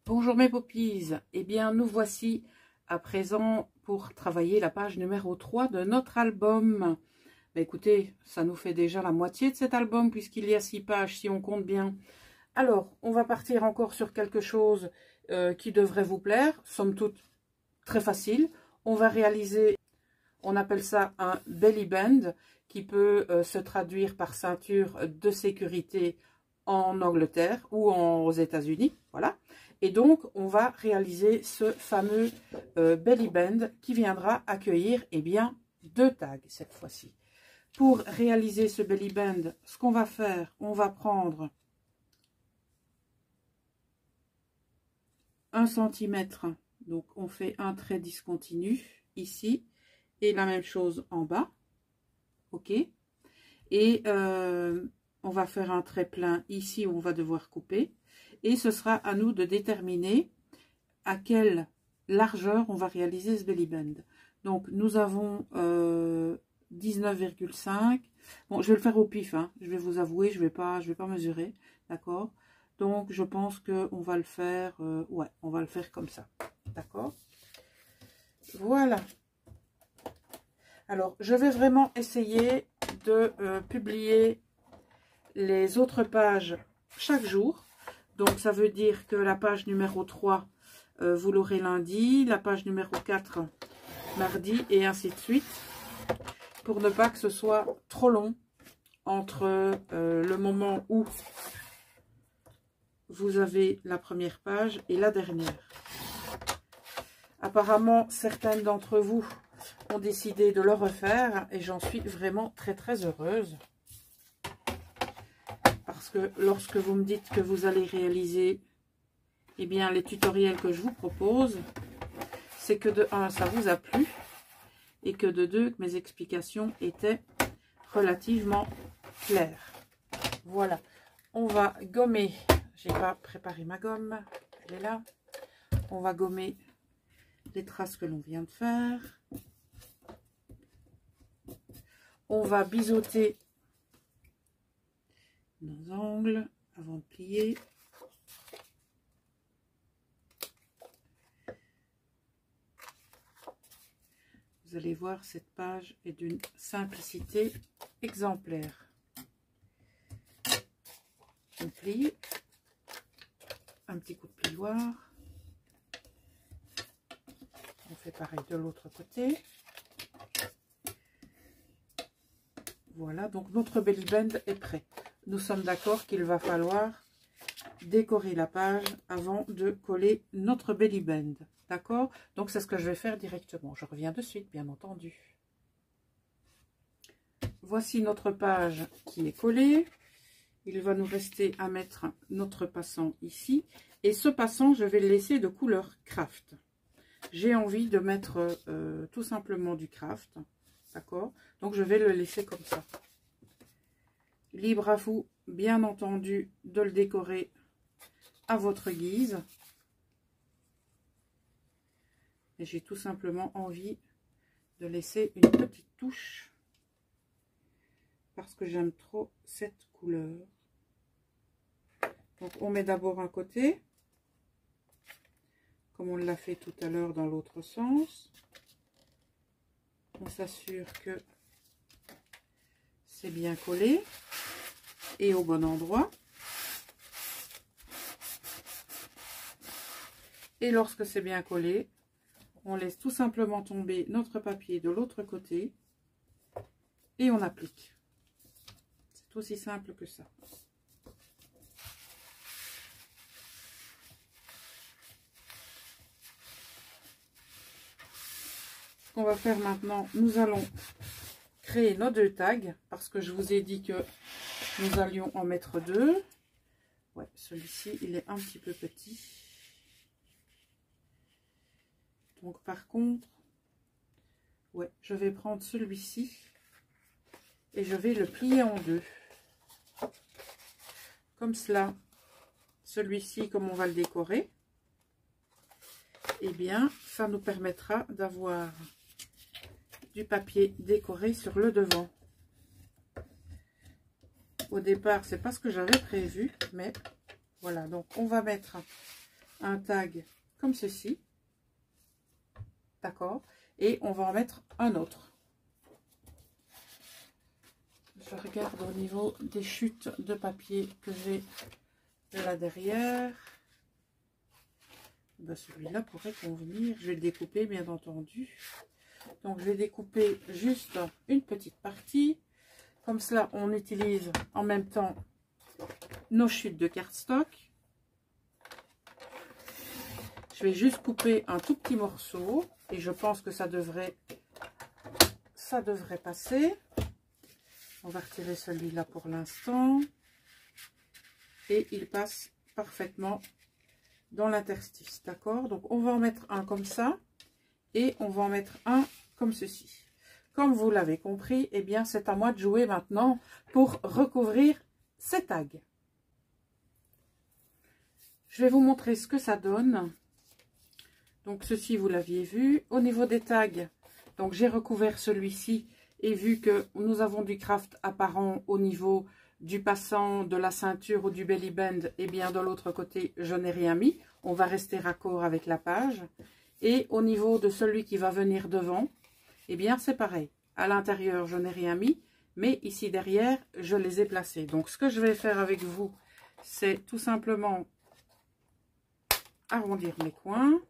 Bonjour mes poppies, eh bien nous voici à présent pour travailler la page numéro 3 de notre album. Bah, écoutez, ça nous fait déjà la moitié de cet album puisqu'il y a 6 pages si on compte bien. Alors, on va partir encore sur quelque chose qui devrait vous plaire, somme toute très facile. On va réaliser, on appelle ça un belly band qui peut se traduire par ceinture de sécurité en Angleterre ou aux États-Unis, voilà. Et donc, on va réaliser ce fameux belly band qui viendra accueillir, eh bien, 2 tags cette fois-ci. Pour réaliser ce belly band, ce qu'on va faire, on va prendre 1 cm, donc on fait un trait discontinu ici, et la même chose en bas, ok. Et on va faire un trait plein ici où on va devoir couper. Et ce sera à nous de déterminer à quelle largeur on va réaliser ce belly band. Donc nous avons 19,5. Bon, je vais le faire au pif, hein. Je vais vous avouer, je vais pas mesurer, d'accord. Donc je pense que on va le faire, ouais, on va le faire comme ça, d'accord. Voilà. Alors je vais vraiment essayer de publier les autres pages chaque jour. Donc, ça veut dire que la page numéro 3, vous l'aurez lundi, la page numéro 4, mardi, et ainsi de suite, pour ne pas que ce soit trop long entre le moment où vous avez la première page et la dernière. Apparemment, certaines d'entre vous ont décidé de le refaire, et j'en suis vraiment très très heureuse. Parce que lorsque vous me dites que vous allez réaliser eh bien, les tutoriels que je vous propose, c'est que de 1, ça vous a plu, et que de 2, que mes explications étaient relativement claires. Voilà, on va gommer, j'ai pas préparé ma gomme, elle est là. On va gommer les traces que l'on vient de faire. On va biseauter nos angles avant de plier. Vous allez voir, cette page est d'une simplicité exemplaire. On plie, un petit coup de plioir. On fait pareil de l'autre côté. Voilà, donc notre belly band est prêt. Nous sommes d'accord qu'il va falloir décorer la page avant de coller notre belly band. D'accord? Donc c'est ce que je vais faire directement. Je reviens de suite, bien entendu. Voici notre page qui est collée. Il va nous rester à mettre notre passant ici. Et ce passant, je vais le laisser de couleur craft. J'ai envie de mettre tout simplement du craft. D'accord? Donc je vais le laisser comme ça. Libre à vous, bien entendu, de le décorer à votre guise. Et j'ai tout simplement envie de laisser une petite touche parce que j'aime trop cette couleur. Donc on met d'abord un côté, comme on l'a fait tout à l'heure dans l'autre sens. On s'assure que c'est bien collé et au bon endroit. Et lorsque c'est bien collé, on laisse tout simplement tomber notre papier de l'autre côté et on applique. C'est aussi simple que ça. Ce qu'on va faire maintenant, nous allons créer nos 2 tags parce que je vous ai dit que nous allions en mettre 2. Ouais, celui-ci, il est un petit peu petit. Donc par contre, ouais, je vais prendre celui-ci et je vais le plier en 2. Comme cela, celui-ci, comme on va le décorer, eh bien, ça nous permettra d'avoir du papier décoré sur le devant. Au départ, c'est pas ce que j'avais prévu, mais voilà. Donc, on va mettre un tag comme ceci. D'accord? Et on va en mettre un autre. Je regarde au niveau des chutes de papier que j'ai là derrière. Ben, celui-là pourrait convenir. Je vais le découper, bien entendu. Donc, je vais découper juste une petite partie. Comme cela, on utilise en même temps nos chutes de cardstock. Je vais juste couper un tout petit morceau. Et je pense que ça devrait passer. On va retirer celui-là pour l'instant. Et il passe parfaitement dans l'interstice. D'accord? Donc, on va en mettre un comme ça. Et on va en mettre un comme ceci. Comme vous l'avez compris, eh bien, c'est à moi de jouer maintenant pour recouvrir ces tags. Je vais vous montrer ce que ça donne. Donc, ceci, vous l'aviez vu. Au niveau des tags, donc j'ai recouvert celui-ci. Et vu que nous avons du craft apparent au niveau du passant, de la ceinture ou du belly band, et bien de l'autre côté, je n'ai rien mis. On va rester raccord avec la page. Et au niveau de celui qui va venir devant, eh bien c'est pareil. À l'intérieur, je n'ai rien mis, mais ici derrière, je les ai placés. Donc ce que je vais faire avec vous, c'est tout simplement arrondir mes coins.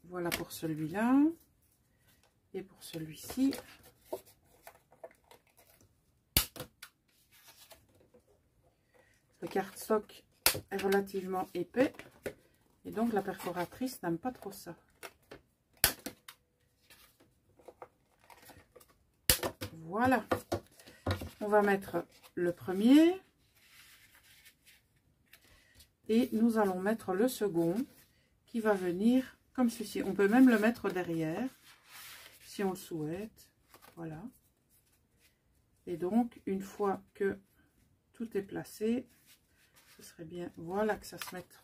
Voilà pour celui-là. Et pour celui-ci. Le cardstock est relativement épais. Et donc la perforatrice n'aime pas trop ça. Voilà. On va mettre le premier. Et nous allons mettre le second qui va venir comme ceci. On peut même le mettre derrière si on le souhaite. Voilà. Et donc, une fois que tout est placé, ce serait bien, voilà, que ça se mette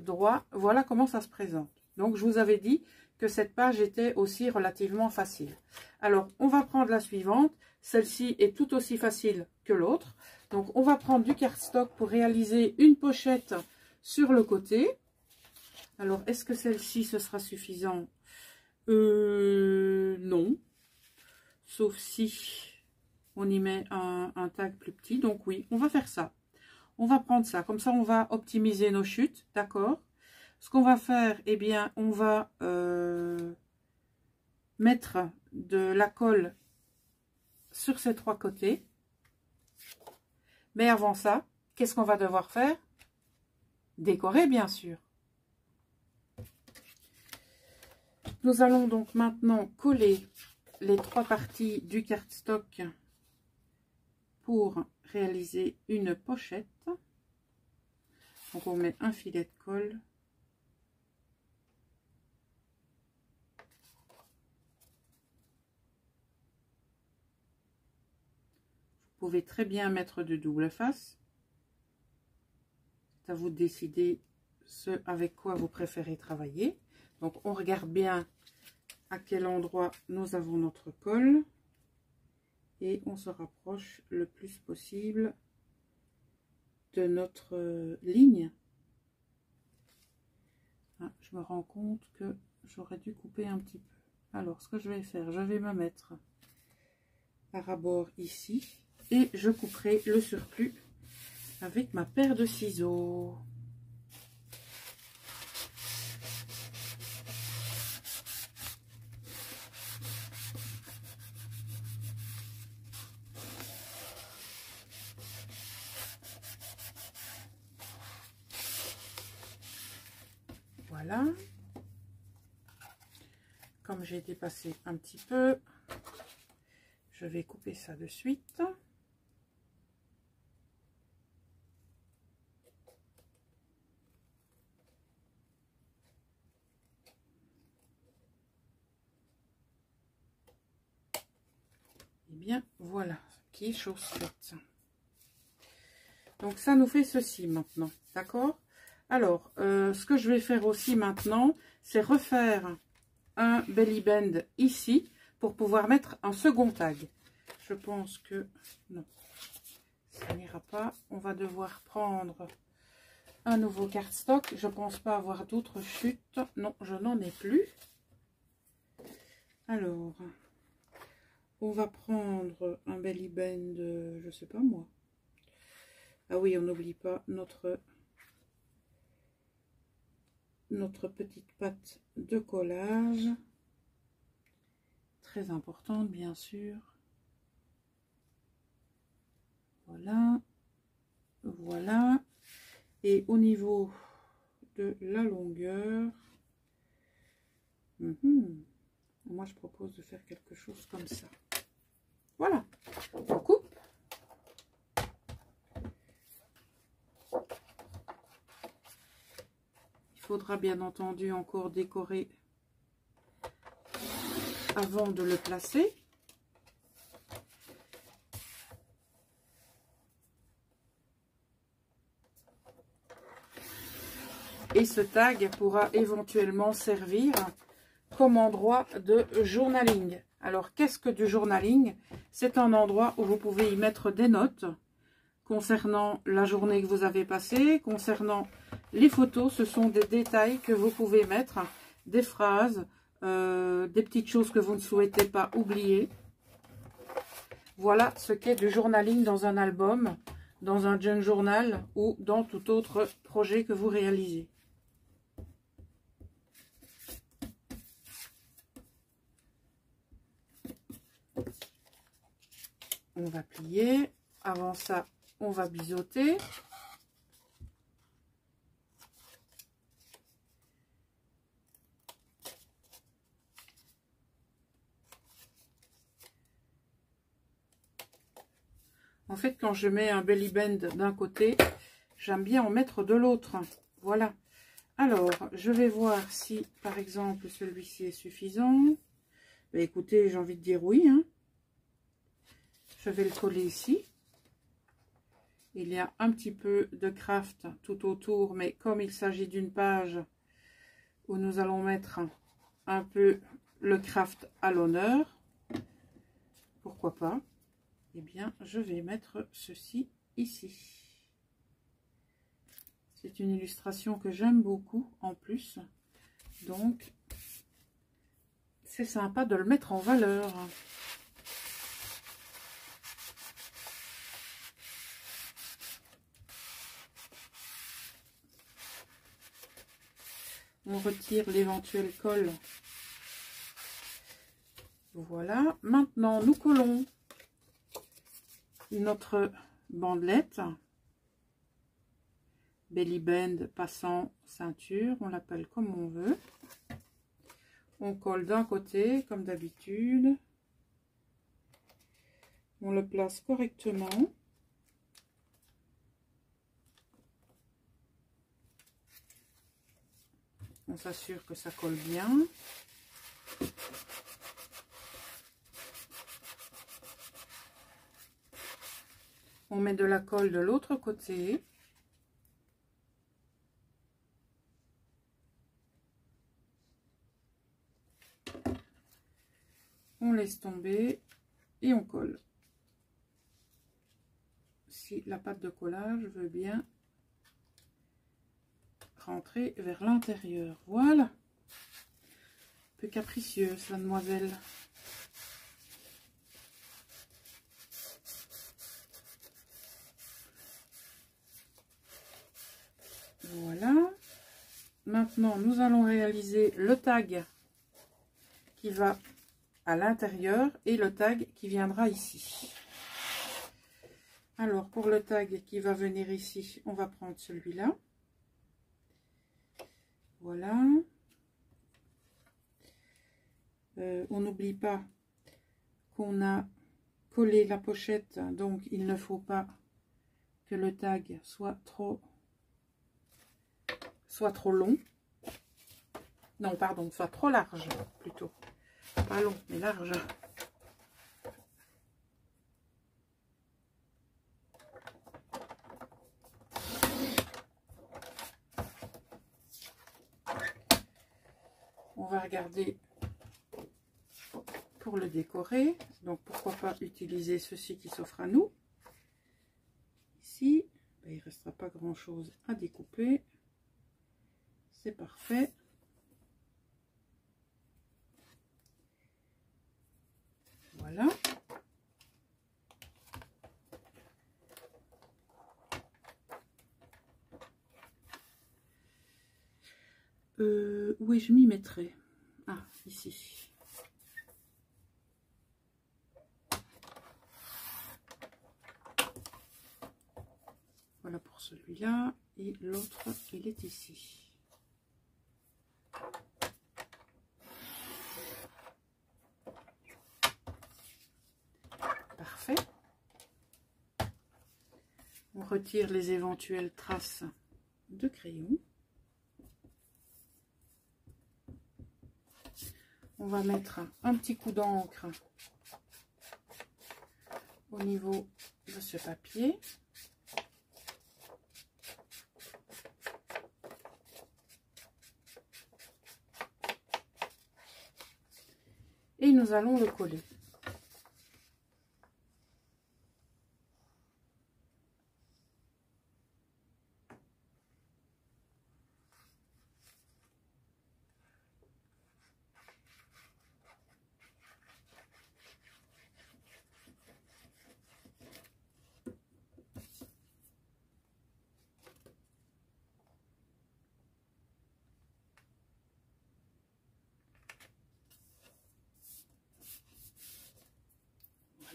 droit. Voilà comment ça se présente. Donc, je vous avais dit que cette page était aussi relativement facile. Alors, on va prendre la suivante. Celle-ci est tout aussi facile que l'autre. Donc, on va prendre du cardstock pour réaliser une pochette sur le côté. Alors, est-ce que celle-ci, ce sera suffisant? Non. Sauf si on y met un tag plus petit. Donc, oui, on va faire ça. On va prendre ça. Comme ça, on va optimiser nos chutes. D'accord? Ce qu'on va faire, eh bien, on va mettre de la colle sur ces trois côtés. Mais avant ça, qu'est-ce qu'on va devoir faire? Décorer, bien sûr. Nous allons donc maintenant coller les trois parties du cardstock pour réaliser une pochette. Donc on met un filet de colle. Vous pouvez très bien mettre de double face. C'est à vous de décider ce avec quoi vous préférez travailler. Donc on regarde bien à quel endroit nous avons notre colle et on se rapproche le plus possible de notre ligne. Ah, je me rends compte que j'aurais dû couper un petit peu. Alors ce que je vais faire, je vais me mettre à ras-bord ici et je couperai le surplus avec ma paire de ciseaux. Voilà. Comme j'ai dépassé un petit peu, je vais couper ça de suite. Et bien, voilà, qui est chose faite. Donc, ça nous fait ceci maintenant, d'accord? Alors, ce que je vais faire aussi maintenant, c'est refaire un belly band ici pour pouvoir mettre un second tag. Je pense que non, ça n'ira pas. On va devoir prendre un nouveau cardstock. Je pense pas avoir d'autres chutes. Non, je n'en ai plus. Alors, on va prendre un belly band, je sais pas moi. Ah oui, on n'oublie pas notre petite patte de collage. Très importante, bien sûr. Voilà. Voilà. Et au niveau de la longueur, moi je propose de faire quelque chose comme ça. Voilà. On coupe. Il faudra bien entendu encore décorer avant de le placer. Et ce tag pourra éventuellement servir comme endroit de journaling. Alors, qu'est-ce que du journaling? C'est un endroit où vous pouvez y mettre des notes concernant la journée que vous avez passée, concernant les photos. Ce sont des détails que vous pouvez mettre, des phrases, des petites choses que vous ne souhaitez pas oublier. Voilà ce qu'est du journaling dans un album, dans un junk journal ou dans tout autre projet que vous réalisez. On va plier. Avant ça, on va biseauter. En fait, quand je mets un belly band d'un côté, j'aime bien en mettre de l'autre. Voilà. Alors, je vais voir si, par exemple, celui-ci est suffisant. Ben, écoutez, j'ai envie de dire oui. Hein. Je vais le coller ici. Il y a un petit peu de craft tout autour, mais comme il s'agit d'une page où nous allons mettre un peu le craft à l'honneur, pourquoi pas, eh bien, je vais mettre ceci ici. C'est une illustration que j'aime beaucoup en plus, donc c'est sympa de le mettre en valeur. On retire l'éventuel colle. Voilà. Maintenant, nous collons notre bandelette. Belly band, passant, ceinture. On l'appelle comme on veut. On colle d'un côté, comme d'habitude. On le place correctement. On s'assure que ça colle bien. On met de la colle de l'autre côté. On laisse tomber et on colle. Si la pâte de collage veut bien rentrer vers l'intérieur. Voilà. Un peu capricieuse, la demoiselle. Voilà. Maintenant, nous allons réaliser le tag qui va à l'intérieur et le tag qui viendra ici. Alors, pour le tag qui va venir ici, on va prendre celui-là. Voilà. On n'oublie pas qu'on a collé la pochette, donc il ne faut pas que le tag soit trop long. Non, pardon, soit trop large plutôt. Pas long, mais large. On va regarder pour le décorer. Donc pourquoi pas utiliser ceci qui s'offre à nous. Ici, ben, il ne restera pas grand chose à découper. C'est parfait. Voilà. Oui, je m'y mettrai. Ah, ici. Voilà pour celui-là. Et l'autre, il est ici. Parfait. On retire les éventuelles traces de crayon. On va mettre un petit coup d'encre au niveau de ce papier. Et nous allons le coller.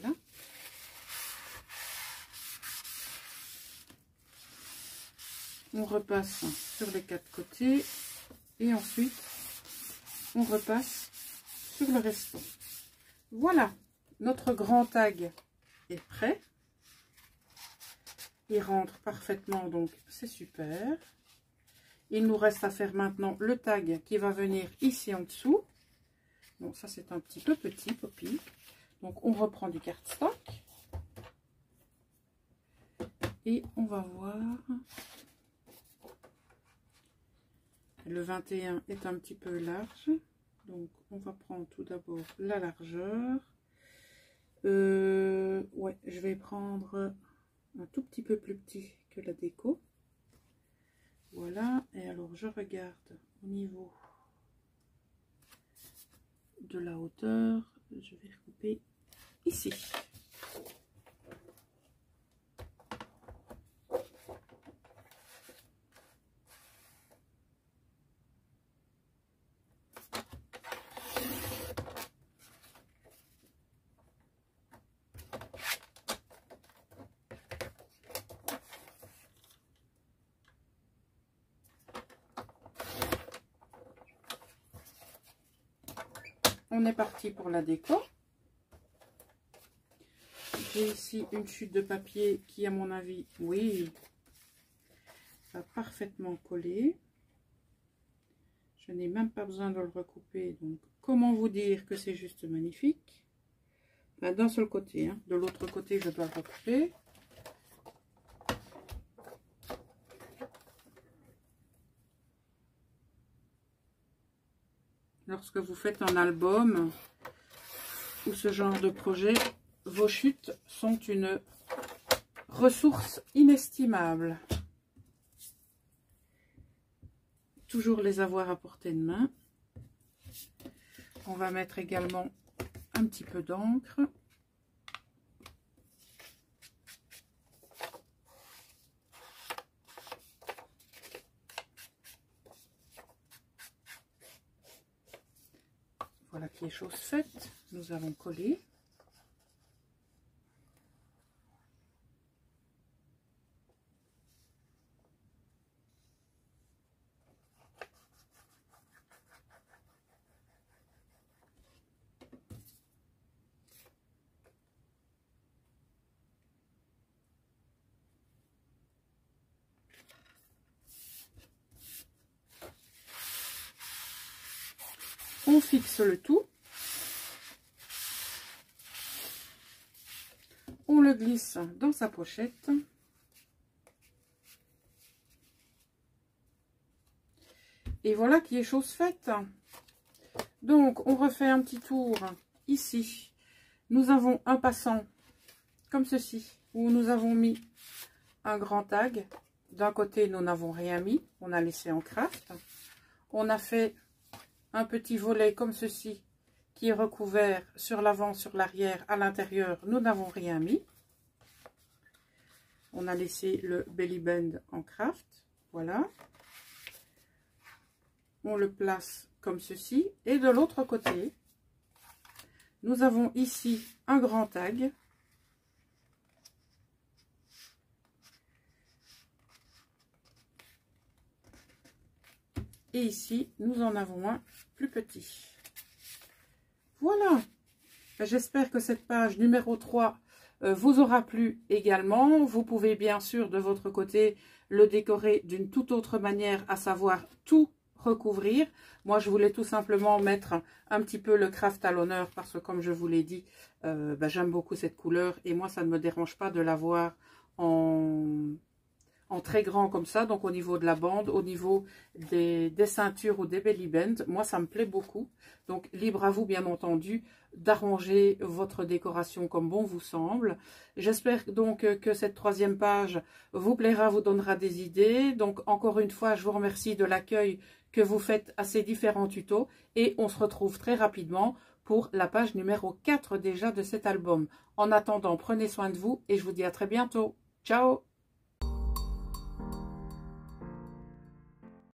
Voilà. On repasse sur les 4 côtés et ensuite on repasse sur le restant. Voilà, notre grand tag est prêt. Il rentre parfaitement, donc c'est super. Il nous reste à faire maintenant le tag qui va venir ici en dessous. Bon, ça c'est un petit peu petit, Poppy. Donc on reprend du cardstock. Et on va voir. Le 21 est un petit peu large. Donc on va prendre tout d'abord la largeur. Ouais, je vais prendre un tout petit peu plus petit que la déco. Voilà, et alors je regarde au niveau de la hauteur, je vais recouper ici. On est parti pour la déco. J'ai ici une chute de papier qui, à mon avis, oui, va parfaitement coller. Je n'ai même pas besoin de le recouper. Donc, comment vous dire que c'est juste magnifique? Enfin, d'un seul côté, hein. De l'autre côté, je dois le recouper. Lorsque vous faites un album ou ce genre de projet, vos chutes sont une ressource inestimable. Toujours les avoir à portée de main. On va mettre également un petit peu d'encre. Voilà qui est chose faite. Nous allons coller. On fixe le tout. On le glisse dans sa pochette. Et voilà qui est chose faite. Donc, on refait un petit tour ici, nous avons un passant comme ceci, où nous avons mis un grand tag. D'un côté, nous n'avons rien mis, on a laissé en craft. On a fait un petit volet comme ceci, qui est recouvert sur l'avant, sur l'arrière, à l'intérieur, nous n'avons rien mis. On a laissé le belly band en craft, voilà. On le place comme ceci. Et de l'autre côté, nous avons ici un grand tag. Et ici, nous en avons un plus petit. Voilà. J'espère que cette page numéro 3 vous aura plu également. Vous pouvez bien sûr de votre côté le décorer d'une toute autre manière, à savoir tout recouvrir. Moi, je voulais tout simplement mettre un petit peu le craft à l'honneur parce que, comme je vous l'ai dit, j'aime beaucoup cette couleur et moi, ça ne me dérange pas de l'avoir en très grand comme ça, donc au niveau de la bande, au niveau des ceintures ou des belly bands, moi ça me plaît beaucoup. Donc libre à vous bien entendu d'arranger votre décoration comme bon vous semble. J'espère donc que cette troisième page vous plaira, vous donnera des idées. Donc encore une fois, je vous remercie de l'accueil que vous faites à ces différents tutos et on se retrouve très rapidement pour la page numéro 4 déjà de cet album. En attendant, prenez soin de vous et je vous dis à très bientôt. Ciao!